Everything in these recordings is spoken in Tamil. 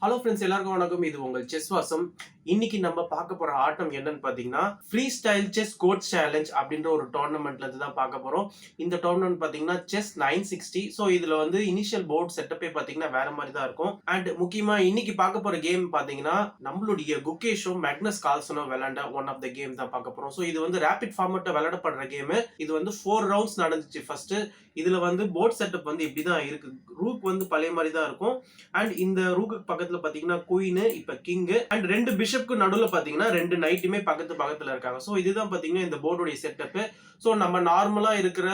ஹலோ ஃப்ரெண்ட்ஸ், எல்லாருக்கும் வணக்கம். இது உங்கள் செஸ் வாசம். இன்னைக்கு நம்ம பார்க்க போற ஆட்டம் என்னன்னு பாத்தீங்கன்னா free style chess code challenge அப்படின்ற ஒரு டோர்னமெண்ட்ல இருந்து தான் பார்க்க போறோம். இந்த டோர்னமெண்ட் பாத்தீங்கன்னா செஸ் 960. ஸோ இதுல வந்து இனிஷியல் போர்ட் செட்டப்பே பாத்தீங்கன்னா வேற மாதிரி தான் இருக்கும். அண்ட் முக்கியமா இன்னைக்கு பார்க்க போற கேம் பாத்தீங்கன்னா நம்மளுடைய குகேஷும் மேக்னஸ் கால்சனும் விளையாண்ட ஒன் ஆஃப் த கேம் தான் பார்க்க போறோம். ஸோ இது வந்து ரேபிட் ஃபார்மேட்ல விளையாடப்படுற கேம். இது வந்து 4 ரவுண்ட்ஸ் நடந்துச்சு ஃபர்ஸ்ட். இதுல வந்து போர்ட் செட்டப் வந்து இப்படிதான் இருக்கு. ரூக் வந்து பழைய மாதிரி தான் இருக்கும். அண்ட் இந்த ரூக்கு பக்கத்துல பாத்தீங்கன்னா குயின், இப்ப கிங் அண்ட் 2 பிஷப்க்கு நடுவுல பாத்தீங்கன்னா 2 நைட்டுமே பக்கத்துல இருக்காங்க. சோ இதுதான் பாத்தீங்கன்னா இந்த போர்டுடைய செட்டப். சோ நம்ம நார்மலா இருக்கிற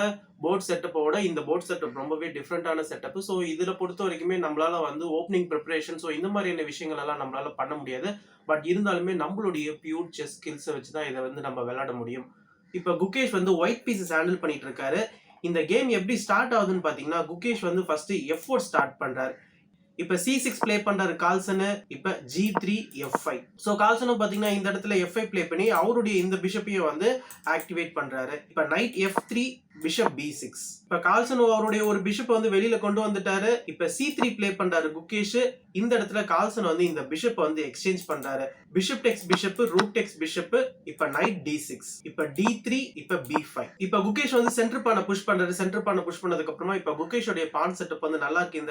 போர்ட் செட்டப்போட இந்த போர்ட் செட்டப் ரொம்பவே டிஃப்ரெண்டான செட்டப். ஸோ இதுல பொறுத்த வரைக்குமே நம்மளால வந்து ஓப்பனிங் ப்ரிப்பரேஷன் ஸோ இந்த மாதிரியான விஷயங்கள் எல்லாம் நம்மளால பண்ண முடியாது. பட் இருந்தாலுமே நம்மளுடைய பியூர் செஸ் ஸ்கில்ஸை வச்சுதான் இதை வந்து நம்ம விளையாட முடியும். இப்ப குகேஷ் வந்து ஒயிட் பீசஸ் ஹேண்டில் பண்ணிட்டு இருக்காரு. இந்த கேம் எப்படி ஸ்டார்ட் ஆகுதுன்னு பாத்தீங்கன்னா குகேஷ் வந்து ஃபர்ஸ்ட் F4 ஸ்டார்ட் பண்றாரு. இப்ப C6 பிளே பண்றாரு கால்சனு. இப்ப G3 F5. சோ கால்சனும் பாத்தீங்கன்னா இந்த இடத்துல F5 பிளே பண்ணி அவருடைய இந்த பிஷப்பையும் வந்து ஆக்டிவேட் பண்றாரு. இப்ப நைட் F3 பிஷப் B6. இப்ப கால்சன் அவருடைய ஒரு பிஷப் வந்து வெளியில கொண்டு வந்துட்டாரு. இப்ப C3 பிளே பண்றாரு குகேஷ். இந்த இடத்துல கால்சன் வந்து இந்த பிஷப் வந்து எக்ஸ்சேஞ்ச் பண்றாரு. பிஷப் டெக்ஸ் பிஷப், ரூக் டெக்ஸ் பிஷப். இப்ப நைட் D6. இப்ப D3. இப்ப B5. இப்ப குகேஷ் வந்து சென்டர் பானை புஷ் பண்றாரு. சென்டர் பானை புஷ் பண்ணதுக்கு அப்புறமா இப்ப குகேஷோட பான் செட்டப் வந்து நல்லா இருக்கு.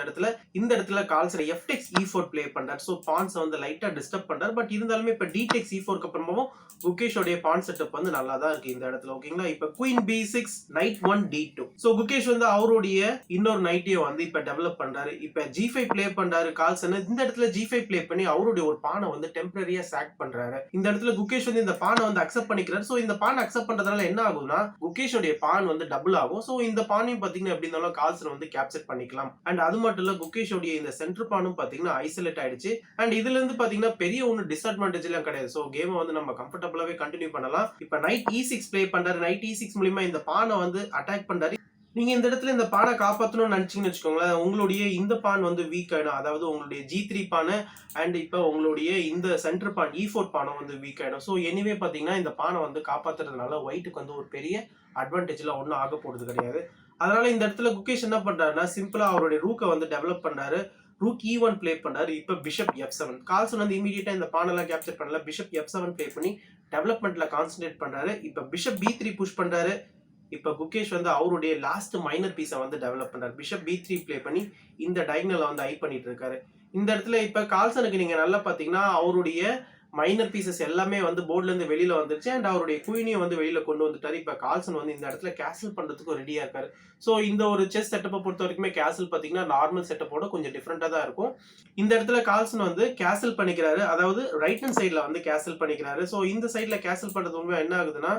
இந்த இடத்துல கால்சன் F டெக்ஸ் E4 பிளே பண்றாரு. சோ பான்ஸ் வந்து லைட்டா டிஸ்டர்ப் பண்றாரு. பட் இருந்தாலுமே இப்ப D டெக்ஸ் E4 க்கு அப்புறமாவும் குகேஷோட பான் செட்டப் வந்து நல்லா தான் இருக்கு இந்த இடத்துல. ஓகேங்களா? இப்ப queen B6, night 1 D2. So Gukesh வந்து அவருடைய இன்னொரு நைட்டையும் வந்து இப்ப டெவலப் பண்றாரு. இப்ப G5 பிளே பண்றாரு கால்சன். இந்த இடத்துல G5 பிளே பண்ணி அவருடைய ஒரு பானை வந்து டெம்பரரியா சாக் பண்றாரு. இந்த இடத்துல குகேஷ் வந்து இந்த பானை வந்து அக்செப்ட் பண்ணிக்கிறாரு. சோ இந்த பானை அக்செப்ட் பண்றதுனால என்ன ஆகும்னா குகேஷோட பான் வந்து டபுள் ஆகும். சோ இந்த பானையும் பாத்தீங்கன்னா எப்படி இருந்தாலும் கால்சன் வந்து கேப்சர் பண்ணிக்கலாம். அண்ட் அது மட்டும் இல்ல குகேஷோட இந்த சென்டர் பானும் பாத்தீங்கன்னா ஐசோலேட் ஆயிடுச்சு. அண்ட் இதுல இருந்து பாத்தீங்கன்னா பெரிய ஒன்னு டிஸ்அட்வான்டேஜ் எல்லாம் கிடையாது. சோ கேம் வந்து நம்ம கம்ஃபர்டபிளாவே கண்டினியூ பண்ணலாம். இப்ப நைட் E6 பிளே பண்றாரு. நைட் E6 மூலமா இந்த பானை வந்து அட்டாக் பண்றாரு. நீங்க இந்த இடத்துல இந்த பானை காப்பாற்றணும்னு நினைச்சீங்கன்னு வச்சுக்கோங்களேன், உங்களுடைய இந்த பான் வந்து வீக் ஆயிடும். அதாவது உங்களுடைய G3 பானை அண்ட் இப்ப உங்களுடைய இந்த சென்டர் பான் E4 பானை வந்து வீக் ஆயிடும். ஸோ எனிவே பாத்தீங்கன்னா இந்த பானை வந்து காப்பாத்துறதுனால ஒயிட்டுக்கு வந்து ஒரு பெரிய அட்வான்டேஜ்லாம் ஒன்றும் ஆக போறது கிடையாது. அதனால இந்த இடத்துல குகேஷ் என்ன பண்றாருன்னா சிம்பிளா அவருடைய ரூக்கை வந்து டெவலப் பண்றாரு. ரூக் E1 பிளே பண்றாரு. இப்ப பிஷப் F7. கால்சன் வந்து இமீடியட்டா இந்த பானெல்லாம் கேப்சர் பண்ணல. பிஷப் F7 பிளே பண்ணி டெவலப்மெண்ட்ல கான்சென்ட்ரேட் பண்றாரு. இப்ப பிஷப் B3 புஷ் பண்றாரு. இப்ப குகேஷ் வந்து அவருடைய லாஸ்ட் மைனர் பீஸை வந்து டெவலப் பண்றாரு. பிஷப் B3 பிளே பண்ணி இந்த டைகனலை வந்து ஐ பண்ணிட்டு இருக்காரு. இந்த இடத்துல இப்ப கால்சனுக்கு நீங்க நல்லா பாத்தீங்கன்னா அவருடைய மைனர் பீசஸ் எல்லாமே வந்து போர்ட்ல இருந்து வெளியில வந்துருச்சு. அண்ட் அவருடைய குயினையும் வந்து வெளியில கொண்டு வந்துட்டாரு. இப்ப கால்சன் வந்து இந்த இடத்துல கேசல் பண்றதுக்கு ரெடியா இருக்காரு. சோ இந்த ஒரு செஸ் செட்டப்பை பொறுத்த வரைக்குமே கேசல் பாத்தீங்கன்னா நார்மல் செட்டப்போட கொஞ்சம் டிஃப்ரெண்டா தான் இருக்கும். இந்த இடத்துல கால்சன் வந்து கேசல் பண்ணிக்கிறாரு. அதாவது ரைட் ஹேண்ட் சைட்ல வந்து கேசல் பண்ணிக்கிறாரு. சோ இந்த சைட்ல கேசல் பண்றது உண்மை என்ன ஆகுதுன்னா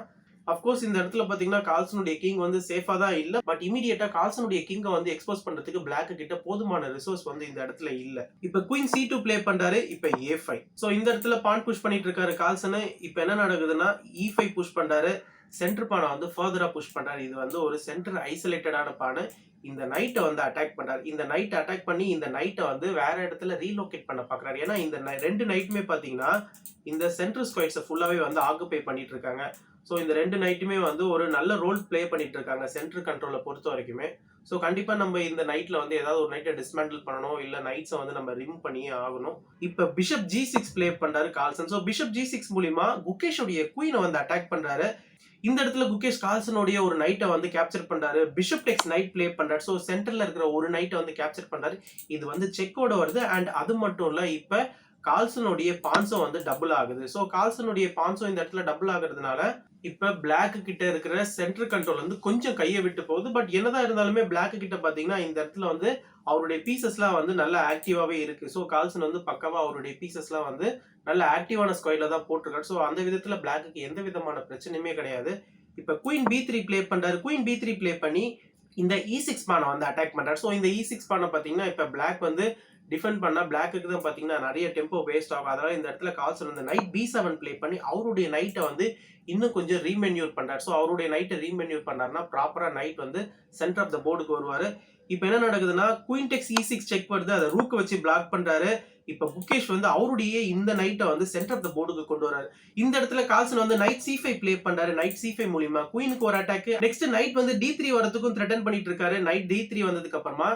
அப்கோர்ஸ் இந்த இடத்துல பாத்தீங்கன்னா கால்சனுடைய கிங் வந்து சேஃபா தான் இல்ல. பட் இமீடியட்டா கால்சனுடைய கிங்கை வந்து எக்ஸ்போஸ் பண்றதுக்கு பிளாக் கிட்ட போதுமான ரிசோர்ஸ் வந்து இந்த இடத்துல இல்ல. இப்ப குயின் C2 பிளே பண்றாரு. இப்ப A5. சோ இந்த இடத்துல பான் புஷ் பண்ணிட்டு இருக்காரு கால்சன். இப்ப என்ன நடக்குதுன்னா E5 புஷ் பண்றாரு. சென்டர் பானை வந்து ஃபர்தரா புஷ் பண்றாரு. இது வந்து ஒரு சென்டர் ஐசோலேட்டடான பானை. இந்த நைட்டை வந்து அட்டாக் பண்றாரு. இந்த நைட் அட்டாக் பண்ணி இந்த நைட்டை வந்து வேற இடத்துல ரீலோகேட் பண்ண பாக்குறாரு. ஏன்னா இந்த 2 நைட்டுமே பாத்தீங்கன்னா இந்த சென்டர் ஸ்கொயர்ஸ் ஃபுல்லாவே வந்து ஆக்குபை பண்ணிட்டு இருக்காங்க. ஸோ இந்த 2 நைட்டுமே வந்து ஒரு நல்ல ரோல் பிளே பண்ணிட்டு இருக்காங்க சென்டர் கண்ட்ரோலை பொறுத்த வரைக்குமே. ஸோ கண்டிப்பா நம்ம இந்த நைட்ல வந்து ஏதாவது ஒரு நைட்டை டிஸ்மேண்டில் பண்ணணும், இல்ல நைட்ஸை வந்து நம்ம ரிமூவ் பண்ணியே ஆகணும். இப்ப பிஷப் G6 பிளே பண்றாரு கால்சன். ஸோ பிஷப் G6 மூலியமா குகேஷோடைய குயினை வந்து அட்டாக் பண்றாரு. இந்த இடத்துல குகேஷ் கால்சனுடைய ஒரு நைட்டை வந்து கேப்சர் பண்றாரு. பிஷப் டெக்ஸ் நைட் பிளே பண்றாரு. ஸோ சென்டர்ல இருக்கிற ஒரு நைட்டை வந்து கேப்சர் பண்றாரு. இது வந்து செக்கோட வருது. அண்ட் அது மட்டும் இல்ல இப்ப கால்சனுடைய பான்ஸும் வந்து டபுள் ஆகுது. ஸோ கால்சனுடைய பான்ஸும் இந்த இடத்துல டபுள் ஆகுறதுனால இப்ப பிளாக் கிட்ட இருக்கிற சென்டர் கண்ட்ரோல் வந்து கொஞ்சம் கையை விட்டு போகுது. பட் என்னதான் இருந்தாலுமே பிளாக் கிட்ட பாத்தீங்கன்னா இந்த இடத்துல வந்து அவருடைய பீசஸ்லாம் வந்து நல்ல ஆக்டிவாவே இருக்கு. ஸோ கால்சன் வந்து பக்கவா அவருடைய பீசஸ்லாம் வந்து நல்ல ஆக்டிவான ஸ்கொயர்ல தான் போட்டிருக்காரு. ஸோ அந்த விதத்துல பிளாக்கு எந்த விதமான பிரச்சனையுமே கிடையாது. இப்ப குயின் B3 பிளே பண்றாரு. குயின் B3 பிளே பண்ணி இந்த E6 பானை வந்து அட்டாக் பண்றாரு. ஸோ இந்த E6 பானை பாத்தீங்கன்னா இப்ப பிளாக் வந்து டிஃபெண்ட் பண்ணா பிளாக்கு தான் பாத்தீங்கன்னா நிறைய டெம்போ வேஸ்ட் ஆகும். அதனால இந்த இடத்துல கால்சன் வந்து நைட் B7 பிளே பண்ணி அவருடைய நைட்டை வந்து இன்னும் கொஞ்சம் ரீமென்யூர் பண்றாரு. ஸோ அவருடைய நைட்டை ரீமென்யூர் பண்ணாருன்னா ப்ராப்பரா நைட் வந்து சென்டர் ஆஃப் த போர்டுக்கு வருவாரு. இப்ப என்ன நடக்குதுன்னா குயின் டெக்ஸ் E6 செக் வருது. அதை ரூக்க வச்சு பிளாக் பண்றாரு. இப்ப குகேஷ் வந்து அவருடைய இந்த நைட்டை வந்து சென்டர் ஆஃப் த போர்டுக்கு கொண்டு வராரு. இந்த இடத்துல கால்சன் வந்து நைட் C5 பிளே பண்றாரு. நைட் C5 மூலியமா குயினுக்கு ஒரு அட்டாக். நெக்ஸ்ட் நைட் வந்து D3 வரதுக்கும் த்ரெட்டன் பண்ணிட்டு இருக்காரு. நைட் D3 வந்ததுக்கு அப்புறமா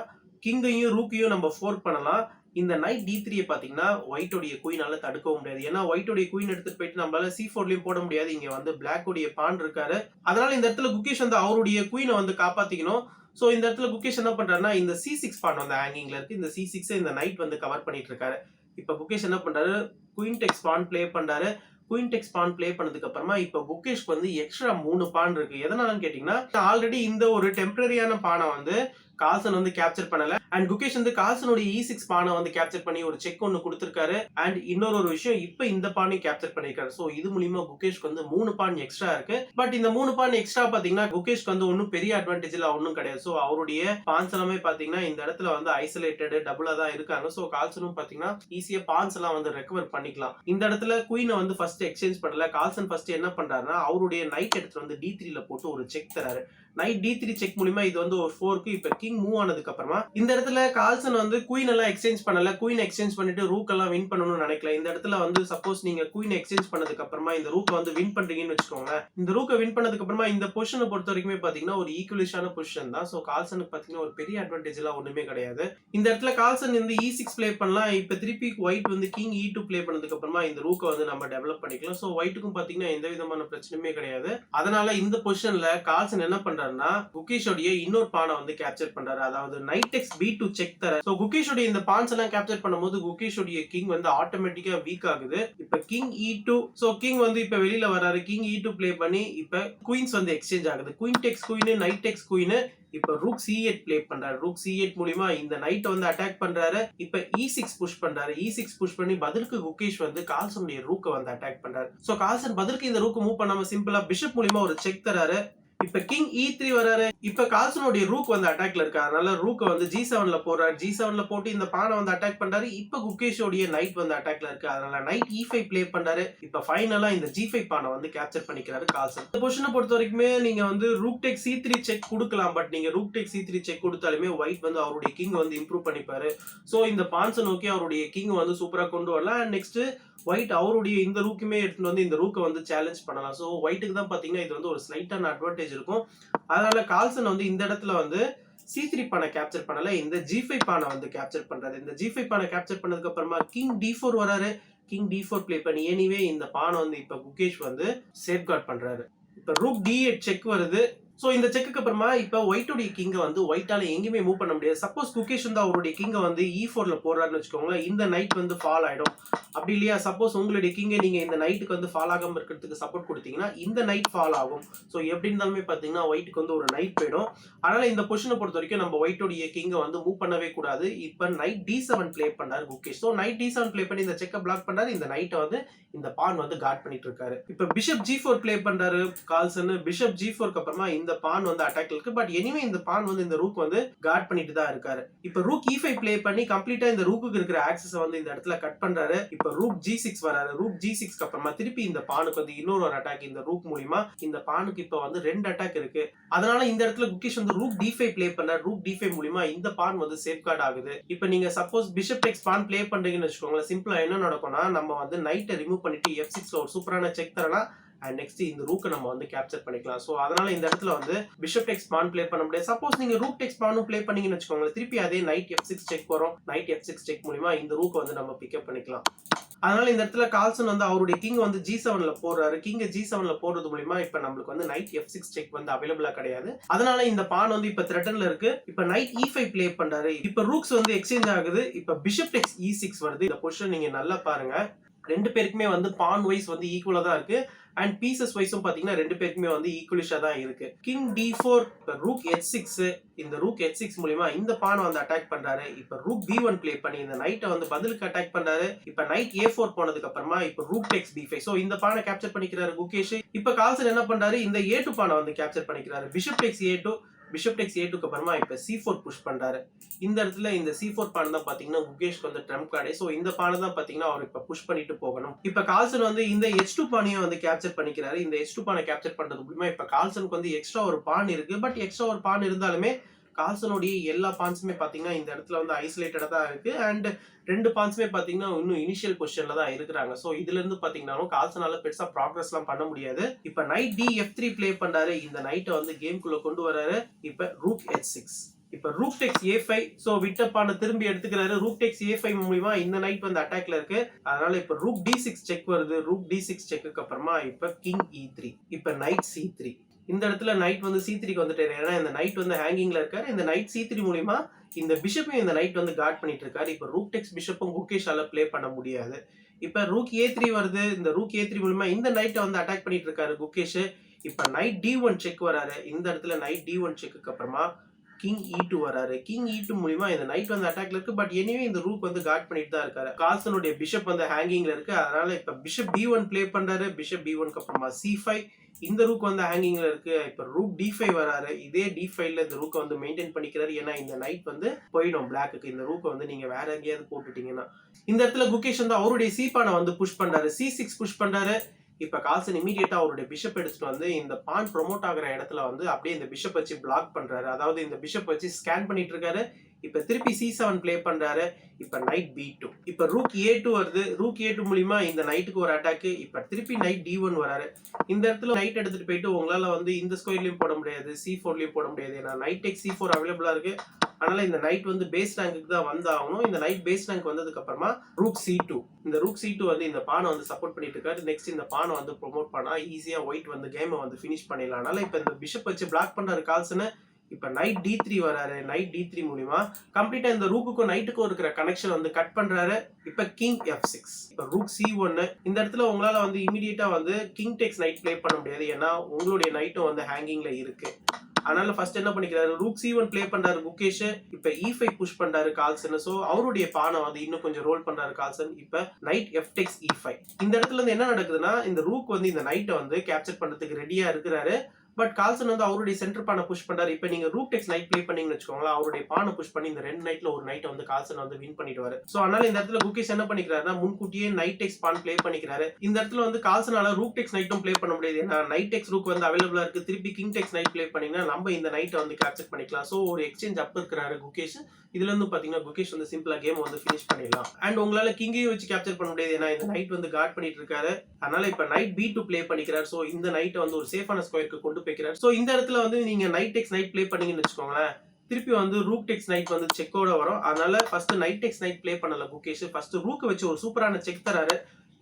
கிங்கையும் ரூக்கையும் நம்ம ஃபோர்க் பண்ணலாம். இந்த நைட் D3 பாத்தீங்கன்னா ஒயிட்டோடைய குயினால தடுக்கவும் முடியாது. ஏன்னா ஒயிட்டோடைய குயின் எடுத்துட்டு போயிட்டு நம்மளால C4லயும் போட முடியாது. இங்க வந்து பிளாக்கோடைய பான் இருக்காரு. அதனால இந்த இடத்துல குகேஷ் வந்து அவருடைய குயினை வந்து காப்பாத்திக்கணும். சோ இந்த இடத்துல குகேஷ் என்ன பண்றாருன்னா இந்த C6 பான் வந்து ஹேங்கிங்ல இருக்கு. இந்த C6 இந்த நைட் வந்து கவர் பண்ணிட்டு இருக்காரு. இப்ப குகேஷ் என்ன பண்றாரு, குயின் டெக்ஸ் பான் ப்ளே பண்றாரு. குயின் டெக்ஸ் பான் ப்ளே பண்ணதுக்கு அப்புறமா இப்ப குகேஷ்க்கு வந்து எக்ஸ்ட்ரா 3 பான் இருக்கு. எதனாலன்னு கேட்டீங்கன்னா ஆல்ரெடி இந்த ஒரு டெம்பரரியான பானை வந்து கால்சன் வந்து கேப்சர் பண்ணல. அண்ட் குகேஷ் வந்து கால்சனுடைய E6 பானை வந்து கேப்சர் பண்ணி ஒரு செக் ஒன்னு கொடுத்திருக்காரு. அண்ட் இன்னொரு ஒரு விஷயம், இப்ப இந்த பானையும் கேப்சர் பண்ணிருக்காரு. சோ இது மூலியமா குகேஷ்க்கு வந்து 3 பான் எக்ஸ்ட்ரா இருக்கு. பட் இந்த 3 பான் எக்ஸ்ட்ரா பாத்தீங்கன்னா குகேஷ்க்கு வந்து ஒன்னும் பெரிய அட்வான்டேஜ்ல ஒன்னும் கிடையாது. சோ அவருடைய பான்ஸ் எல்லாமே பாத்தீங்கன்னா இந்த இடத்துல வந்து ஐசோலேட்டட் டபுளா தான் இருக்காங்க. சோ கால்சனும் பாத்தீங்கன்னா ஈஸியா பான்ஸ் எல்லாம் வந்து ரெக்கவர் பண்ணிக்கலாம். இந்த இடத்துல குயினை வந்து ஃபர்ஸ்ட் எக்ஸ்சேஞ்ச் பண்ணல. கால்சன் ஃபர்ஸ்ட் என்ன பண்றாருன்னா அவருடைய நைட் எடுத்து வந்து D3ல போட்டு ஒரு செக் தராரு. நைட் D3 செக் மூலமா இது வந்து ஒரு 4க்கு இப்ப கிங் மூவ் ஆனதுக்கு அப்புறமா இந்த இடத்துல கால்சன் வந்து குயின் எல்லாம் எக்ஸ்சேஞ்ச் பண்ணல. குயின் எக்ஸ்சேஞ்ச் பண்ணிட்டு ரூக் எல்லாம் வின் பண்ணணும்னு நினைக்கல. இந்த இடத்துல வந்து சப்போஸ் நீங்க குயின் எக்ஸ்சேஞ்ச் பண்ணதுக்கு அப்புறமா இந்த ரூக் வந்து வின் பண்றீங்கன்னு வச்சுக்கோங்க. இந்த ரூக்கை வின் பண்ணதுக்கு அப்புறமா இந்த பொசிஷனை பொறுத்த வரைக்குமே பாத்தீங்கன்னா ஒரு ஈக்குவலிஷான பொசிஷன் தான். சோ கால்சனுக்கு பாத்தீங்கன்னா ஒரு பெரிய அட்வான்டேஜ் எல்லாம் ஒண்ணுமே கிடையாது. இந்த இடத்துல கால்சன் வந்து E6 ப்ளே பண்ணலாம். இப்ப திருப்பி ஒயிட் வந்து கிங் E2 ப்ளே பண்ணதுக்கு அப்புறமா இந்த ரூக்கை வந்து நம்ம டெவலப் பண்ணிக்கலாம். சோ ஒயிட்டுக்கும் பாத்தீங்கன்னா எந்த விதமான பிரச்சனையுமே கிடையாது. அதனால இந்த பொசிஷன்ல கால்சன் என்ன பண்றாருன்னா குகேஷோடைய இன்னொரு பானை வந்து கேப்சர் பண்றாரு. அதாவது நைட் எக்ஸ் B2 செக் தர. சோ குகேஷோடைய இந்த பான்ஸ் எல்லாம் கேப்சர் பண்ணும்போது குகேஷோடைய கிங் வந்து ஆட்டோமேட்டிக்கா வீக் ஆகுது. இப்ப கிங் E2, சோ கிங் வந்து இப்ப வெளியில வராரு. கிங் E2 ப்ளே பண்ணி இப்ப குயின்ஸ் வந்து எக்ஸ்சேஞ்ச் ஆகுது. குயின் டெக்ஸ் குயின், நைட் டெக்ஸ் குயின். இப்ப ரூக் C8 ப்ளே பண்றாரு. ரூக் C8 மூலமா இந்த நைட் வந்து அட்டாக் பண்றாரு. இப்ப E6 புஷ் பண்றாரு. E6 புஷ் பண்ணி பதிலுக்கு குகேஷ் வந்து கால்சனுடைய ரூக்க வந்து அட்டாக் பண்றாரு. சோ கால்சன் பதிலுக்கு இந்த ரூக்க மூவ் பண்ணாம சிம்பிளா பிஷப் மூலமா ஒரு செக் தராரு. இப்ப கிங் E3 வராரு. இப்ப கால்சனுடைய ரூக் வந்து அட்டாக்ல இருக்கு. அதனால ரூக்க வந்து G7ல போறாரு. G7ல போட்டு இந்த பானை வந்து அட்டாக் பண்றாரு. இப்ப குகேஷோடைய நைட் வந்து அட்டாக்ல இருக்கு. அதனால நைட் E5 ப்ளே பண்றாரு. இப்ப ஃபைனலா இந்த G5 பானை வந்து கேப்சர் பண்ணிக்கிறாரு கால்சன். இந்த பொசிஷனை பொறுத்த வரைக்குமே நீங்க வந்து ரூக் டேக் C3 செக் கொடுக்கலாம். பட் நீங்க ரூக் டேக் C3 செக் கொடுத்தாலுமே ஒயிட் வந்து அவருடைய கிங் வந்து இம்ப்ரூவ் பண்ணிப்பாரு. சோ இந்த பான்ஸை நோக்கி அவருடைய கிங் வந்து சூப்பரா கொண்டு வரலாம். அண்ட் நெக்ஸ்ட் ஒயிட் அவருடைய இந்த ரூக்குமே எடுத்துட்டு வந்து இந்த ரூக்கை வந்து சேலஞ்ச் பண்ணலாம். சோ ஒயிட்டுக்கு தான் பாத்தீங்கன்னா இது வந்து ஒரு ஸ்லைட்டான அட்வான்டேஜ் இருக்கும். அதனால கால்சன் வந்து இந்த இடத்துல வந்து C3 பானை கேப்சர் பண்ணல. இந்த G5 பானை வந்து கேப்சர் பண்றாரு. இந்த G5 பானை கேப்சர் பண்ணதுக்கு அப்புறமா கிங் D4 வராரு. கிங் D4 ப்ளே பண்ணி எனிவே இந்த பானை வந்து இப்ப குகேஷ் வந்து சேஃப்கார்ட் பண்றாரு. இப்ப ரூக் D8 செக் வருது. சோ இந்த செக்குக்கு அப்புறமா இப்ப ஒயிட்டோடைய கிங்க வந்து ஒயிட்டால எங்கேயுமே மூவ் பண்ண முடியாது. சப்போஸ் குகேஷ் வந்து அவருடைய கிங்க வந்து E4ல போறாருன்னு வச்சுக்கோங்களேன், இந்த நைட் வந்து ஃபால் ஆயிடும். அப்படி இல்லையா சப்போஸ் உங்களுடைய கிங்க நீங்க இந்த நைட்டுக்கு வந்து ஃபால் ஆகாம இருக்கிறதுக்கு சப்போர்ட் கொடுத்தீங்கன்னா இந்த நைட் ஃபால் ஆகும். சோ எப்படி இருந்தாலுமே பாத்தீங்கன்னா ஒயிட்டுக்கு வந்து ஒரு நைட் போயிடும். அதனால இந்த பொசிஷனை பொறுத்த வரைக்கும் நம்ம ஒயிட்டோடைய கிங்க வந்து மூவ் பண்ணவே கூடாது. இப்ப நைட் D7 ப்ளே பண்ணாரு Gukesh. So night D7 play பண்ணி இந்த செக்கை பிளாக் பண்ணாரு. இந்த நைட்டை வந்து இந்த பான் வந்து கார்ட் பண்ணிட்டு இருக்காரு. இப்ப பிஷப் G4 ப்ளே பண்றாரு கால்சன். பிஷப் G4க்கு அப்புறமா இந்த பான் வந்து அட்டாக்ல இருக்கு. பட் எனிவே இந்த பான் வந்து இந்த ரூக் வந்து கார்ட் பண்ணிட்டு தான் இருக்காரு. இப்ப ரூக் E5 ப்ளே பண்ணி கம்ப்ளீட்டா இந்த ரூக்குக்கு இருக்கிற ஆக்சஸ் வந்து இந்த இடத்துல கட் பண்றாரு. இப்ப ரூக் G6 வராரு. ரூக் G6க்கு அப்புறமா திருப்பி இந்த பானுக்கு வந்து இன்னொரு ஒரு அட்டாக் இந்த ரூக் மூலமா இந்த பானுக்கு இப்ப வந்து 2 அட்டாக் இருக்கு. அதனால இந்த இடத்துல குகேஷ் வந்து ரூக் D5 ப்ளே பண்ணாரு. ரூக் D5 மூலமா இந்த பான் வந்து சேஃப்கார்ட் ஆகுது. இப்ப நீங்க சப்போஸ் பிஷப் டெக்ஸ் பான் ப்ளே பண்றீங்கன்னு வச்சுக்கோங்களேன், சிம்பிளா என்ன நடக்கும்னா நம்ம வந்து நைட்டை ரிமூவ் பண்ணிட்டு F6ல ஒரு சூப்பரான செக் தரலாம். அண்ட் நெக்ஸ்ட் இந்த ரூக்கை நம்ம வந்து கேப்சர் பண்ணிக்கலாம். சோ அதனால இந்த இடத்துல வந்து பிஷப் டெக்ஸ் பான் ப்ளே பண்ண முடியாது. சப்போஸ் நீங்க ரூக் டெக்ஸ் பானும் ப்ளே பண்ணீங்கன்னு வச்சுக்கோங்களேன், திருப்பி அதே நைட் F6 செக் வரும். நைட் F6 செக் மூலமா இந்த ரூக்கை வந்து நம்ம பிக்கப் பண்ணிக்கலாம். அதனால இந்த இடத்துல கால்சன் வந்து அவருடைய கிங் வந்து G7ல போடுறாரு. கிங் G7ல போடுறது மூலமா இப்ப நம்மளுக்கு வந்து நைட் F6 செக் வந்து அவைலபிளா கிடையாது. அதனால இந்த பான் வந்து இப்ப த்ரெட்டன்ல இருக்கு. இப்ப நைட் E5 ப்ளே பண்றாரு. இப்ப ரூக்ஸ் வந்து எக்ஸ்சேஞ்ச் ஆகுது. இப்ப பிஷப் டெக்ஸ் E6 வருது. இந்த பொசிஷன் நீங்க நல்லா பாருங்க. ரெண்டு பேருக்குமே வந்து பான் வைஸ் வந்து ஈக்குவலா தான் இருக்கு. அண்ட் பீசஸ் வைஸும் பாத்தீங்கன்னா ரெண்டு பேருக்குமே வந்து ஈக்குவலிஷா தான் இருக்கு. King D4, rook H6. இந்த ரூக் H6 மூலமா இந்த பானை வந்து அட்டாக் பண்றாரு. இப்ப ரூக் B1 ப்ளே பண்ணி இந்த நைட்டை வந்து பதிலுக்கு அட்டாக் பண்றாரு. இப்ப நைட் A4 போனதுக்கு அப்புறமா இப்ப ரூக் டெக்ஸ் B5. சோ இந்த பானை கேப்சர் பண்ணிக்கிறாரு குகேஷ். இப்ப கால்சன் என்ன பண்றாரு, இந்த A2 பானை வந்து கேப்சர் பண்ணிக்கிறாரு. பிஷப் டெக்ஸ் A2. பிஷப் டெக்ஸ் A2க்கு அப்புறமா இப்ப C4 புஷ் பண்றாரு. இந்த இடத்துல இந்த C4 பான் தான் பாத்தீங்கன்னா குகேஷ்க்கு வந்து ட்ரம்ப் கார்டு. சோ இந்த பானை தான் பாத்தீங்கன்னா அவர் இப்ப புஷ் பண்ணிட்டு போகணும். இப்ப கால்சன் வந்து இந்த H2 பானையும் வந்து கேப்சர் பண்ணிக்கிறாரு. இந்த H2 பானை கேப்சர் பண்றது மூலமா இப்ப கால்சனுக்கு வந்து எக்ஸ்ட்ரா ஒரு பான் இருக்கு. பட் எக்ஸ்ட்ரா ஒரு பான் இருந்தாலுமே கால்சனுடைய எல்லா பான்ஸுமே பாத்தீங்கன்னா இந்த இடத்துல வந்து ஐசோலேட்டடா தான் இருக்கு. அண்ட் ரெண்டு பான்ஸுமே பாத்தீங்கன்னா இன்னும் இனிஷியல் பொசிஷன்ல தான் இருக்கிறாங்க. சோ இதுல இருந்து பாத்தீங்கன்னா கால்சனால பெருசா ப்ராக்ரஸ் எல்லாம் பண்ண முடியாது. இப்ப நைட் D F3 ப்ளே பண்றாரு. இந்த நைட்டை வந்து கேம்குள்ள கொண்டு வராரு. இப்ப ரூக் H6. இப்ப ரூக் டெக்ஸ் A5. சோ விட்ட பானை திரும்பி எடுத்துக்கிறாரு. ரூக் டெக்ஸ் A5 மூலியமா இந்த நைட் வந்து அட்டாக்ல இருக்கு. அதனால இப்ப ரூக் D6 செக் வருது. ரூக் D6 செக்குக்கு அப்புறமா இப்ப கிங் E3. இப்ப நைட் C3. இந்த இடத்துல நைட் வந்து C3க்கு வந்துட்டாரு. ஏன்னா இந்த நைட் வந்து ஹேங்கிங்ல இருக்காரு. இந்த நைட் C3 மூலியமா இந்த பிஷப்பையும் இந்த நைட் வந்து கார்ட் பண்ணிட்டு இருக்காரு. இப்ப ரூக் டெக்ஸ் பிஷப்பும் குகேஷால ப்ளே பண்ண முடியாது. இப்ப ரூக் A3 வருது. இந்த ரூக் A3 மூலியமா இந்த நைட்டை வந்து அட்டாக் பண்ணிட்டு இருக்காரு குகேஷ். இப்ப நைட் D1 செக் வராரு. இந்த இடத்துல நைட் D1 செக்குக்கு அப்புறமா கிங் E2 வராரு. கிங் E2 மூலியமா இந்த நைட் வந்து அட்டாக்ல இருக்கு. பட் எனிவே இந்த ரூக் வந்து கார்ட் பண்ணிட்டு தான் இருக்காரு. கார்ல்சனுடைய பிஷப் வந்து ஹேங்கிங்ல இருக்கு. அதனால இப்ப பிஷப் D1 ப்ளே பண்றாரு. பிஷப் D1 க்கு அப்புறமா C5. இந்த ரூக் வந்து ஹேங்கிங்ல இருக்கு. இப்ப ரூக் D5 வராரு. இதே D5ல இந்த ரூக்க வந்து மெயின்டைன் பண்ணிக்கிறாரு. ஏன்னா இந்த நைட் வந்து போயிடும் பிளாக்கு. இந்த ரூக்க வந்து நீங்க வேற எங்கேயாவது போட்டுட்டீங்கன்னா இந்த இடத்துல குகேஷ் வந்து அவருடைய C பானை வந்து புஷ் பண்றாரு. C6 புஷ் பண்றாரு. இப்ப கால்சன் இமீடியட்டா அவருடைய பிஷப் எடுத்துட்டு வந்து இந்த பான் ப்ரோமோட் ஆகிற இடத்துல வந்து அப்படியே இந்த பிஷப் வச்சு பிளாக் பண்றாரு. அதாவது இந்த பிஷப் வச்சு ஸ்கேன் பண்ணிட்டு இருக்காரு. இப்ப திருப்பி C7 ப்ளே பண்றாரு. இப்ப நைட் B2. இப்ப ரூக் A2 வருது. ரூக் A2 மூலியமா இந்த நைட்டுக்கு ஒரு அட்டாக். இப்ப திருப்பி நைட் D1 வராரு. இந்த இடத்துல நைட் எடுத்துட்டு போயிட்டு உங்களால வந்து இந்த ஸ்கொயர்லயும் போட முடியாது, C4லயும் போட முடியாது. ஏன்னா நைட் டெக் C4 அவைலபிளா இருக்கு. அதனால இந்த நைட் வந்து பேஸ் ரேங்க்கு தான் வந்தாகணும். இந்த நைட் பேஸ் ரேங்க் வந்ததுக்கு அப்புறமா ரூக் C2. இந்த ரூக் C2 வந்து இந்த பானை வந்து சப்போர்ட் பண்ணிட்டு இருக்காரு. நெக்ஸ்ட் இந்த பானை வந்து ப்ரோமோட் பண்ணா ஈஸியா ஒயிட் வந்து கேமை வந்து ஃபினிஷ் பண்ணிடலாம். அதனால இப்ப இந்த பிஷப் வச்சு பிளாக் பண்றாரு கால்சன். இப்ப நைட் D3 வராரு. நைட் D3 மூலியமா கம்ப்ளீட்டா இந்த ரூக்குக்கும் நைட்டுக்கும் இருக்கிற கனெக்ஷன் வந்து கட் பண்றாரு. இப்ப கிங் F6. இப்ப ரூக் C1. இந்த இடத்துல உங்களால வந்து இமிடியேட்டா வந்து கிங் டெக்ஸ் நைட் ப்ளே பண்ண முடியாது. ஏன்னா உங்களுடைய நைட்டும் வந்து ஹேங்கிங்ல இருக்கு. அதனால ஃபர்ஸ்ட் என்ன பண்ணிக்கிறாரு, ரூக் C1 ப்ளே பண்றாரு குகேஷ். இப்ப E5 புஷ் பண்றாரு கால்சன். சோ அவருடைய பானை வந்து இன்னும் கொஞ்சம் ரோல் பண்றாரு கால்சன். இப்ப நைட் F takes E5. இந்த இடத்துல இருந்து என்ன நடக்குதுன்னா இந்த ரூக் வந்து இந்த நைட்டை வந்து கேப்சர் பண்றதுக்கு ரெடியா இருக்கிறாரு. பட் கால்சன் வந்து அவருடைய சென்டர் பானை புஷ் பண்றாரு. இப்ப நீங்க ரூக் டெக்ஸ் நைட் ப்ளே பண்ணீங்கன்னு வச்சுக்கோங்களேன், அவருடைய பானை புஷ் பண்ணி இந்த ரெண்டு நைட்ல ஒரு நைட் வந்து கால்சன் வந்து வின் பண்ணிடுவாரு. சோ அதனால இந்த இடத்துல குகேஷ் என்ன பண்ணிக்கிறாருன்னா முன்கூட்டியே நைட் டெக்ஸ் பான் ப்ளே பண்ணிக்கிறாரு. இந்த இடத்துல வந்து கால்சனால ரூக் டெக்ஸ் நைட்டும் ப்ளே பண்ண முடியாது. ஏன்னா நைட் டெக்ஸ் ரூக் வந்து அவைலபிளா இருக்கு. திருப்பி கிங் டெக்ஸ் நைட் ப்ளே பண்ணீங்கன்னா நம்ம இந்த நைட்டை வந்து கேப்சர் பண்ணிக்கலாம். சோ ஒரு எக்ஸ்சேஞ்ச் அப் இருக்கிறாரு குகேஷ். இதுல இருந்து பாத்தீங்கன்னா குகேஷ் வந்து சிம்பிளா கேம் வந்து ஃபினிஷ் பண்ணிடலாம். அண்ட் உங்களால கிங்கையும் வச்சு கேப்சர் பண்ண முடியாது. ஏன்னா இந்த நைட் வந்து கார்ட் பண்ணிட்டு இருக்காரு. அதனால இப்ப நைட் B2 ப்ளே பண்ணிக்கிறார். சோ இந்த நைட்டை வந்து ஒரு சேஃபான ஸ்கொயருக்கு கொண்டு போய்க்கிறார். சோ இந்த இடத்துல வந்து நீங்க நைட் டெக்ஸ் நைட் ப்ளே பண்ணீங்கன்னு வச்சுக்கோங்களேன், திருப்பி வந்து ரூக் டெக்ஸ் நைட் வந்து செக்கோட வரும். அதனால ஃபர்ஸ்ட் நைட் டெக்ஸ் நைட் ப்ளே பண்ணல குகேஷ். ஃபர்ஸ்ட் ரூக் வச்சு ஒரு சூப்பரான செக் தராரு.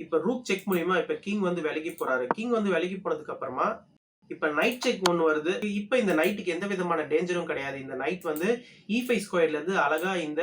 இப்ப ரூக் செக் மூலியமா இப்ப கிங் வந்து விலகி போறாரு. கிங் வந்து விலகி போனதுக்கு அப்புறமா இப்ப நைட் செக் ஒன்னு வருது. இப்ப இந்த நைட்டுக்கு எந்த விதமான டேஞ்சரும் கிடையாது. இந்த நைட் வந்து E5 ஸ்கொயர்ல இருந்து அழகா இந்த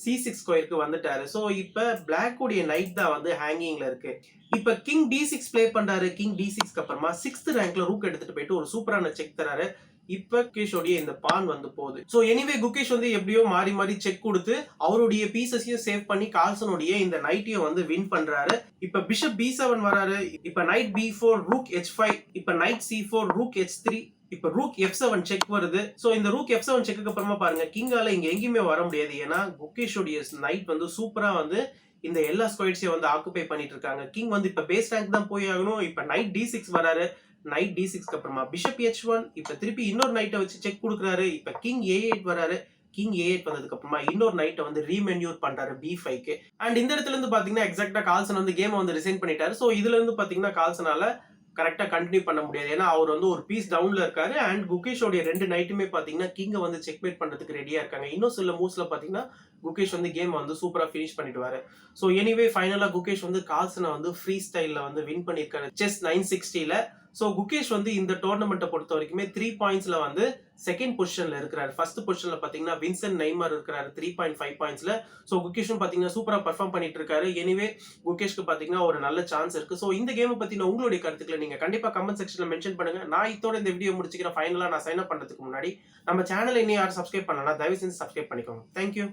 C6 ஸ்கொயருக்கு வந்துட்டாரு. சோ இப்ப பிளாக் உடைய நைட் தான் வந்து ஹேங்கிங்ல இருக்கு. இப்ப கிங் D6 ப்ளே பண்றாரு. கிங் D6க்கு அப்புறமா 6th ரேங்க்ல ரூக் எடுத்துட்டு போயிட்டு ஒரு சூப்பரான செக் தராரு. இப்ப குகேஷோடைய இந்த பான் வந்து போகுது. சோ எனிவே குகேஷ் வந்து எப்படியோ மாறி மாறி செக் கொடுத்து அவருடைய பீசஸையும் சேவ் பண்ணி கால்சனுடைய இந்த நைட்டையும் வந்து வின் பண்றாரு. இப்ப பிஷப் B7 வராரு. இப்ப நைட் B4 ரூக் H5. இப்ப நைட் C4 ரூக் H3. இப்ப ரூக் F7 செக் வருது. சோ இந்த ரூக் F7 செக்குக்கு அப்புறமா பாருங்க கிங்கால இங்க எங்கேயுமே வர முடியாது. ஏன்னா குகேஷோடைய நைட் வந்து சூப்பரா வந்து இந்த எல்லா ஸ்கொயர்ஸையும் வந்து ஆக்குபை பண்ணிட்டு இருக்காங்க. கிங் வந்து இப்ப பேஸ் ரேங்க் தான் போய் ஆகணும். இப்ப நைட் D6 வராரு. நைட் D6க்கு அப்புறமா பிஷப் H1. இப்ப திருப்பி இன்னொரு நைட்டை வச்சு செக் கொடுக்குறாரு. இப்ப கிங் A8 வராரு. கிங் A8 வந்ததுக்கு அப்புறமா இன்னொரு நைட்டை வந்து ரீமென்யூர் பண்றாரு B5க்கு. அண்ட் இந்த இடத்துல இருந்து பாத்தீங்கன்னா எக்ஸாக்ட்டா கால்சன் வந்து கேம் வந்து ரிசைன் பண்ணிட்டாரு. சோ இதுல இருந்து பாத்தீங்கன்னா கால்சனால கரெக்டா கண்டினியூ பண்ண முடியாது. ஏன்னா அவர் வந்து ஒரு பீஸ் டவுன்ல இருக்காரு. அண்ட் குகேஷோடைய ரெண்டு நைட்டுமே பாத்தீங்கன்னா கிங்க வந்து செக்மேட் பண்றதுக்கு ரெடியா இருக்காங்க. இன்னும் சில மூவ்ஸ்ல பாத்தீங்கன்னா குகேஷ் வந்து கேம் வந்து சூப்பரா ஃபினிஷ் பண்ணிடுவாரு. சோ எனிவே ஃபைனலா குகேஷ் வந்து கால்சனை வந்து ஃப்ரீ ஸ்டைல்ல வந்து வின் பண்ணிருக்காரு செஸ் 960ல. சோ குகேஷ் வந்து இந்த டோர்னமெண்ட்டை பொறுத்த வரைக்குமே 3 பாயிண்ட்ஸ்ல வந்து செகண்ட் பொசிஷன்ல இருக்கிறாரு. ஃபர்ஸ்ட் பொசிஷன்ல பாத்தீங்கன்னா வின்சென்ட் நெய்மர் இருக்கிறாரு 3.5 பாயிண்ட்ஸ்ல. சோ குகேஷும் பாத்தீங்கன்னா சூப்பரா பெர்ஃபார்ம் பண்ணிட்டு இருக்காரு. எனிவே குகேஷ்க்கு பாத்தீங்கன்னா ஒரு நல்ல சான்ஸ் இருக்கு. சோ இந்த கேமை பத்தின உங்களுடைய கருத்துக்களை நீங்க கண்டிப்பா கமெண்ட் செக்ஷன்ல மென்ஷன் பண்ணுங்க. நான் இதோட இந்த வீடியோ முடிச்சுக்கிறேன். ஃபைனலா நான் சைன் அப் பண்றதுக்கு முன்னாடி நம்ம சேனலை இன்னும் யாரும் சப்ஸ்கிரைப் பண்ணலனா தயவு செஞ்சு சப்ஸ்கிரைப் பண்ணிக்கோங்க. தேங்க்யூ.